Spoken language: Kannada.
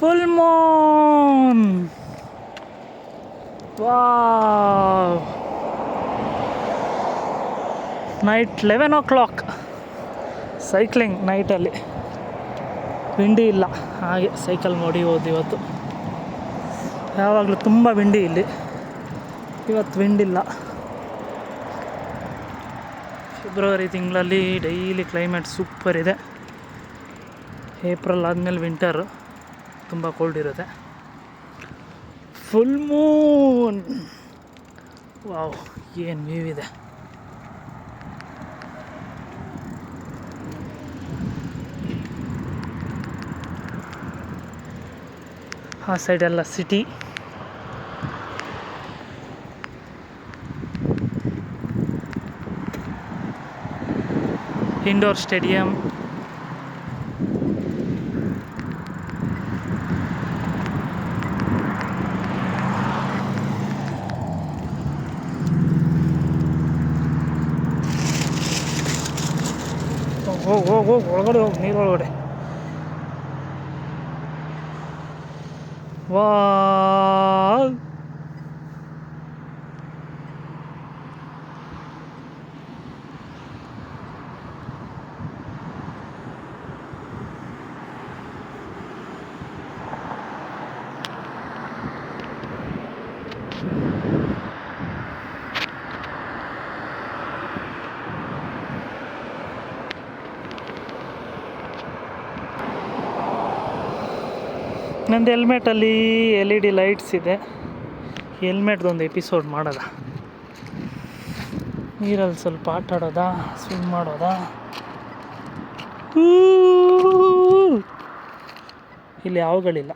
Full moon. Wow, night 11 o'clock cycling ನೈಟಲ್ಲಿ. ವಿಂಡಿ ಇಲ್ಲ, ಹಾಗೆ ಸೈಕಲ್ ಮಾಡಿ ಹೋದು ಇವತ್ತು. ಯಾವಾಗಲೂ ತುಂಬ ವಿಂಡಿ ಇಲ್ಲಿ, ಇವತ್ತು ವಿಂಡಿಲ್ಲ. ಫೆಬ್ರವರಿ ತಿಂಗಳಲ್ಲಿ ಡೈಲಿ ಕ್ಲೈಮೇಟ್ ಸೂಪರ್ ಇದೆ. ಏಪ್ರಿಲ್ ಆದಮೇಲೆ ವಿಂಟರು, ತುಂಬ ಕೋಲ್ಡ್ ಇರುತ್ತೆ. ಫುಲ್ ಮೂನ್, ವಾವ್, ಏನು ವ್ಯೂ ಇದೆ. ಆ ಸೈಡೆಲ್ಲ ಸಿಟಿ. Indoor stadium. ಹೋಗಿ ಒಳಗಡೆ ಹೋಗಿ, ನೀರೊಳಗಡೆ. ವಾವ್, ನಂದು ಹೆಲ್ಮೆಟಲ್ಲಿ LED ಲೈಟ್ಸ್ ಇದೆ. ಹೆಲ್ಮೆಟ್ದೊಂದು ಎಪಿಸೋಡ್ ಮಾಡೋದ. ನೀರಲ್ಲಿ ಸ್ವಲ್ಪ ಆಟ ಆಡೋದಾ, ಸ್ವಿಮ್ ಮಾಡೋದಾ. ಇಲ್ಲಿ ಯಾವುಗಳಿಲ್ಲ.